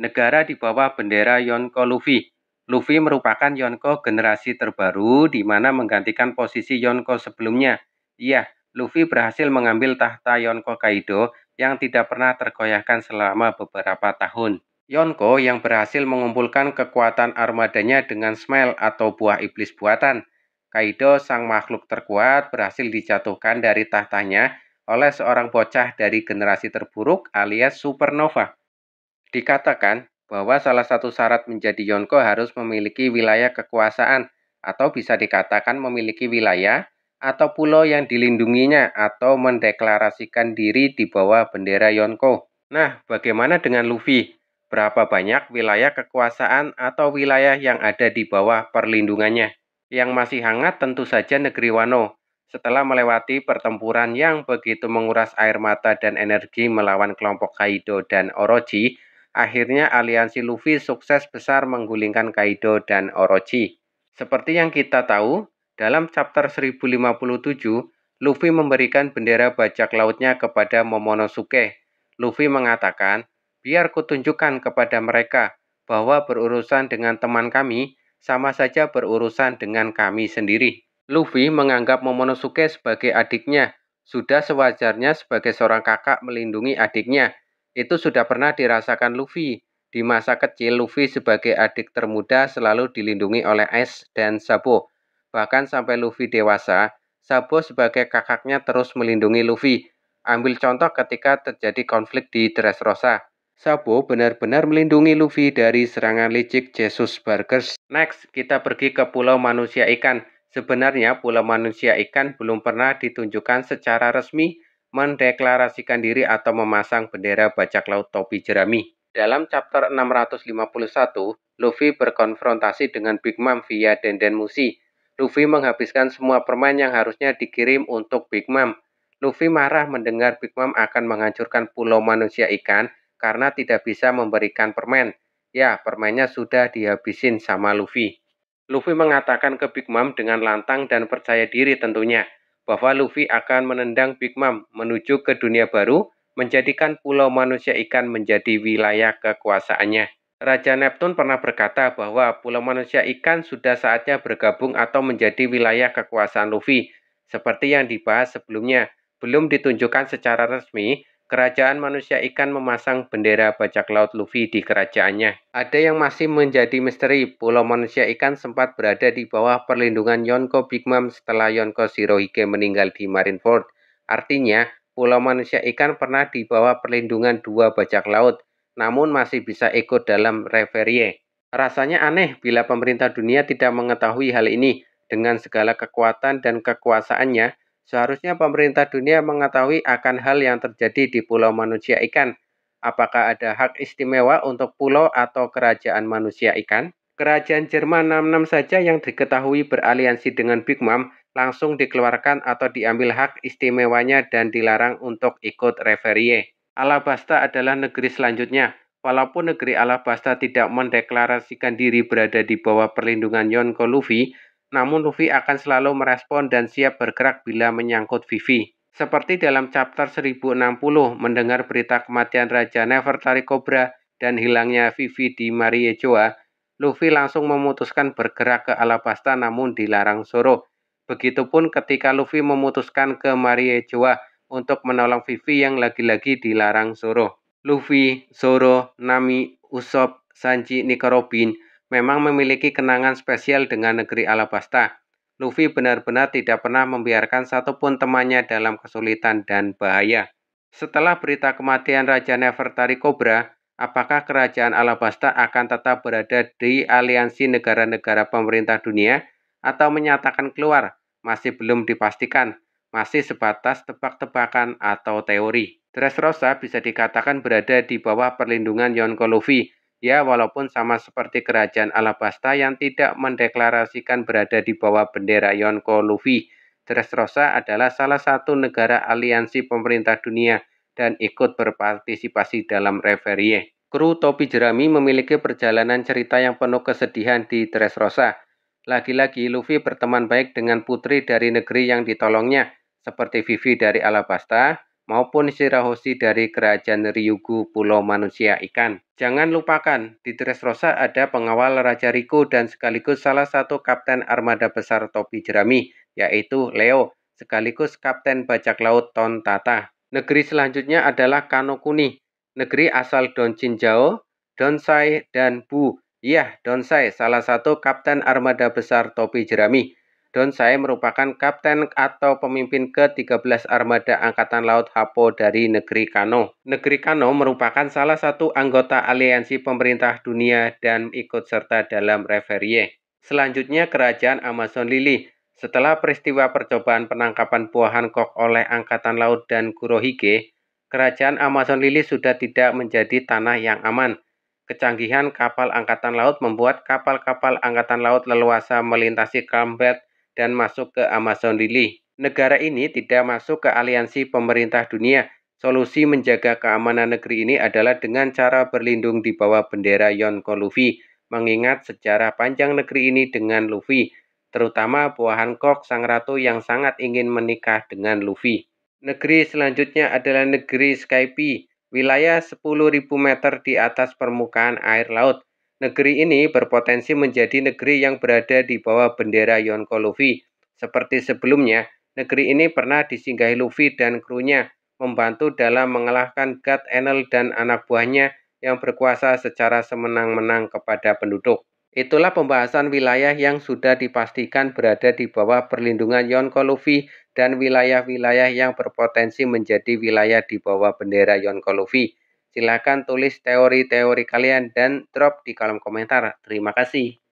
negara di bawah bendera Yonko Luffy. Luffy merupakan Yonko generasi terbaru di mana menggantikan posisi Yonko sebelumnya. Iya, Luffy berhasil mengambil tahta Yonko Kaido yang tidak pernah tergoyahkan selama beberapa tahun. Yonko yang berhasil mengumpulkan kekuatan armadanya dengan Smile atau buah iblis buatan. Kaido, sang makhluk terkuat, berhasil dijatuhkan dari tahtanya oleh seorang bocah dari generasi terburuk alias Supernova. Dikatakan bahwa salah satu syarat menjadi Yonko harus memiliki wilayah kekuasaan atau bisa dikatakan memiliki wilayah atau pulau yang dilindunginya atau mendeklarasikan diri di bawah bendera Yonko. Nah, bagaimana dengan Luffy? Berapa banyak wilayah kekuasaan atau wilayah yang ada di bawah perlindungannya? Yang masih hangat tentu saja negeri Wano. Setelah melewati pertempuran yang begitu menguras air mata dan energi melawan kelompok Kaido dan Orochi, akhirnya aliansi Luffy sukses besar menggulingkan Kaido dan Orochi. Seperti yang kita tahu, dalam chapter 1057, Luffy memberikan bendera bajak lautnya kepada Momonosuke. Luffy mengatakan, biar kutunjukkan kepada mereka bahwa berurusan dengan teman kami sama saja berurusan dengan kami sendiri. Luffy menganggap Momonosuke sebagai adiknya. Sudah sewajarnya sebagai seorang kakak melindungi adiknya. Itu sudah pernah dirasakan Luffy. Di masa kecil, Luffy sebagai adik termuda selalu dilindungi oleh Ace dan Sabo. Bahkan sampai Luffy dewasa, Sabo sebagai kakaknya terus melindungi Luffy. Ambil contoh ketika terjadi konflik di Dressrosa. Sabo benar-benar melindungi Luffy dari serangan licik Jesus Burgers. Next, kita pergi ke Pulau Manusia Ikan. Sebenarnya Pulau Manusia Ikan belum pernah ditunjukkan secara resmi mendeklarasikan diri atau memasang bendera bajak laut topi jerami. Dalam chapter 651, Luffy berkonfrontasi dengan Big Mom via Denden Mushi. Luffy menghabiskan semua permen yang harusnya dikirim untuk Big Mom. Luffy marah mendengar Big Mom akan menghancurkan Pulau Manusia Ikan karena tidak bisa memberikan permen. Ya, permennya sudah dihabisin sama Luffy. Luffy mengatakan ke Big Mom dengan lantang dan percaya diri tentunya, bahwa Luffy akan menendang Big Mom menuju ke dunia baru, menjadikan Pulau Manusia Ikan menjadi wilayah kekuasaannya. Raja Neptune pernah berkata bahwa Pulau Manusia Ikan sudah saatnya bergabung atau menjadi wilayah kekuasaan Luffy. Seperti yang dibahas sebelumnya, belum ditunjukkan secara resmi, Kerajaan Manusia Ikan memasang bendera bajak laut Luffy di kerajaannya. Ada yang masih menjadi misteri, Pulau Manusia Ikan sempat berada di bawah perlindungan Yonko Big Mom setelah Yonko Shirohige meninggal di Marineford. Artinya, Pulau Manusia Ikan pernah di bawah perlindungan dua bajak laut, namun masih bisa ikut dalam Reverie. Rasanya aneh bila pemerintah dunia tidak mengetahui hal ini. Dengan segala kekuatan dan kekuasaannya, seharusnya pemerintah dunia mengetahui akan hal yang terjadi di Pulau Manusia Ikan. Apakah ada hak istimewa untuk pulau atau kerajaan manusia ikan? Kerajaan Jerman 66 saja yang diketahui beraliansi dengan Big Mom langsung dikeluarkan atau diambil hak istimewanya dan dilarang untuk ikut Reverie. Alabasta adalah negeri selanjutnya. Walaupun negeri Alabasta tidak mendeklarasikan diri berada di bawah perlindungan Yonko Luffy, namun Luffy akan selalu merespon dan siap bergerak bila menyangkut Vivi. Seperti dalam chapter 1060, mendengar berita kematian Raja Nefertari Cobra dan hilangnya Vivi di Mariejoa, Luffy langsung memutuskan bergerak ke Alabasta namun dilarang Zoro. Begitupun ketika Luffy memutuskan ke Mariejoa untuk menolong Vivi yang lagi-lagi dilarang Zoro. Luffy, Zoro, Nami, Usopp, Sanji, Nico Robin memang memiliki kenangan spesial dengan negeri Alabasta. Luffy benar-benar tidak pernah membiarkan satupun temannya dalam kesulitan dan bahaya. Setelah berita kematian Raja Nefertari Cobra, apakah kerajaan Alabasta akan tetap berada di aliansi negara-negara pemerintah dunia atau menyatakan keluar? Masih belum dipastikan, masih sebatas tebak-tebakan atau teori. Dressrosa bisa dikatakan berada di bawah perlindungan Yonko Luffy. Ya, walaupun sama seperti kerajaan Alabasta yang tidak mendeklarasikan berada di bawah bendera Yonko Luffy, Dressrosa adalah salah satu negara aliansi pemerintah dunia dan ikut berpartisipasi dalam Reverie. Kru topi jerami memiliki perjalanan cerita yang penuh kesedihan di Dressrosa. Lagi-lagi Luffy berteman baik dengan putri dari negeri yang ditolongnya, seperti Vivi dari Alabasta, maupun Shirahoshi dari kerajaan Ryugu Pulau Manusia Ikan. Jangan lupakan, di Dressrosa ada pengawal Raja Riku dan sekaligus salah satu kapten armada besar topi jerami, yaitu Leo, sekaligus kapten bajak laut Tontata. Negeri selanjutnya adalah Kanokuni, negeri asal Don Chinjao, Donsai, dan Bu. Iya, Donsai, salah satu kapten armada besar topi jerami. Donsai merupakan kapten atau pemimpin ke-13 armada Angkatan Laut Happo dari negeri Kano. Negeri Kano merupakan salah satu anggota aliansi pemerintah dunia dan ikut serta dalam Reverie. Selanjutnya Kerajaan Amazon Lily. Setelah peristiwa percobaan penangkapan buah Hancock oleh Angkatan Laut dan Kurohige, Kerajaan Amazon Lily sudah tidak menjadi tanah yang aman. Kecanggihan kapal Angkatan Laut membuat kapal-kapal Angkatan Laut leluasa melintasi Calm Belt dan masuk ke Amazon Lily. Negara ini tidak masuk ke aliansi pemerintah dunia. Solusi menjaga keamanan negeri ini adalah dengan cara berlindung di bawah bendera Yonko Luffy, mengingat sejarah panjang negeri ini dengan Luffy, terutama buah Hancock sang ratu yang sangat ingin menikah dengan Luffy. Negeri selanjutnya adalah negeri Skype, wilayah 10.000 meter di atas permukaan air laut. Negeri ini berpotensi menjadi negeri yang berada di bawah bendera Yonko Luffy. Seperti sebelumnya, negeri ini pernah disinggahi Luffy dan krunya, membantu dalam mengalahkan God Enel dan anak buahnya yang berkuasa secara semenang-menang kepada penduduk. Itulah pembahasan wilayah yang sudah dipastikan berada di bawah perlindungan Yonko Luffy dan wilayah-wilayah yang berpotensi menjadi wilayah di bawah bendera Yonko Luffy. Silakan tulis teori-teori kalian dan drop di kolom komentar. Terima kasih.